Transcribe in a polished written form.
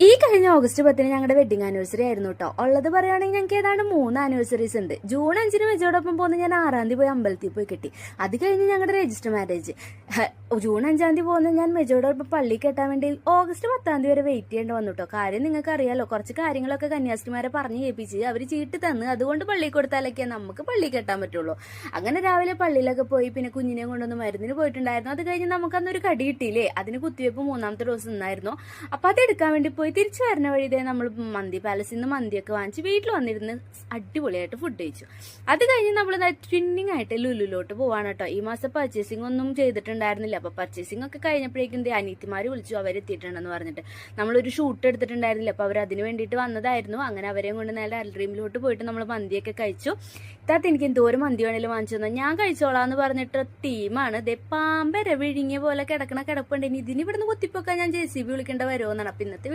ഈ കഴിഞ്ഞ ഓഗസ്റ്റ് 10 ഞങ്ങളുടെ വെഡിങ് ആനിവേഴ്സറി ആയിരുന്നു കേട്ടോ. ഉള്ളത് പറയുകയാണെങ്കിൽ ഞങ്ങൾക്ക് ഏതാണ്ട് 3 ആനിവേഴ്സറീസ് ഉണ്ട്. ജൂൺ 5 മെജോടൊപ്പം പോകുന്ന ഞാൻ 6-ാം തീയതി പോയി അമ്പലത്തിൽ പോയി കിട്ടി. അത് കഴിഞ്ഞ് ഞങ്ങളുടെ രജിസ്റ്റർ മാരേജ്. ജൂൺ 5-ാം തീയതി പോകുന്ന ഞാൻ മെജോടൊപ്പം പള്ളി കെട്ടാൻ വേണ്ടി ഓഗസ്റ്റ് 10-ാം തീയതി വരെ വെയിറ്റ് ചെയ്യേണ്ടി വന്നു കേട്ടോ. കാര്യം നിങ്ങൾക്ക് അറിയാലോ, കുറച്ച് കാര്യങ്ങളൊക്കെ കന്യാസ്ത്രീമാരെ പറഞ്ഞ് കേൾപ്പിച്ച് അവർ ചീട്ട് തന്ന്, അതുകൊണ്ട് പള്ളി കൊടുത്താലൊക്കെ നമുക്ക് പള്ളി കെട്ടാൻ പറ്റുള്ളൂ. അങ്ങനെ രാവിലെ പള്ളിയിലൊക്കെ പോയി പിന്നെ കുഞ്ഞിനെ കൊണ്ടൊന്ന് മരുന്നിന് പോയിട്ടുണ്ടായിരുന്നു. അത് കഴിഞ്ഞ് നമുക്കന്നൊരു കടി കിട്ടിയില്ലേ, അതിന് കുത്തിവെപ്പ് 3-ാമത്തെ ദിവസം നിന്നായിരുന്നു. അപ്പൊ അത് എടുക്കാൻ വേണ്ടി പോയി തിരിച്ചു വരുന്ന വഴി നമ്മൾ മന്തി പാലസിൽ നിന്ന് മന്തിയൊക്കെ വാങ്ങിച്ച് വീട്ടിൽ വന്നിരുന്ന് അടിപൊളിയായിട്ട് ഫുഡ് കഴിച്ചു. അത് കഴിഞ്ഞ് നമ്മൾ ട്വിന്നിങ് ആയിട്ട് ലുലുലോട്ട് പോവാണ് കേട്ടോ. ഈ മാസം പർച്ചേസിംഗ് ഒന്നും ചെയ്തിട്ടുണ്ടായിരുന്നില്ല. അപ്പൊ പർച്ചേസിംഗ് ഒക്കെ കഴിഞ്ഞപ്പോഴേക്കും അനിയത്തിമാര് വിളിച്ചു, അവരെത്തിയിട്ടുണ്ടെന്ന് പറഞ്ഞിട്ട്. നമ്മളൊരു ഷൂട്ട് എടുത്തിട്ടുണ്ടായിരുന്നില്ല, അപ്പൊ അവർ അതിന് വേണ്ടിയിട്ട് വന്നതായിരുന്നു. അങ്ങനെ അവരെയും കൊണ്ട് നേരെ അൽഡ്രീമിലോട്ട് പോയിട്ട് നമ്മൾ മന്തിയൊക്കെ കഴിച്ചു. ഇത്താത്ത എനിക്ക് എന്തോരം മന്തി വേണേലും വാങ്ങിച്ചു തന്നാൽ ഞാൻ കഴിച്ചോളാന്ന് പറഞ്ഞിട്ട് ടീമാണ് പാമ്പര വിഴുങ്ങിയ പോലെ കിടക്കണ കിടപ്പുണ്ട്. ഇനി ഇതിന് ഇവിടുന്ന് കുത്തിപ്പൊക്കാൻ ഞാൻ JCB വിളിക്കേണ്ട വരുമോ എന്നാണ്. അപ്പൊ ഇന്നത്തെ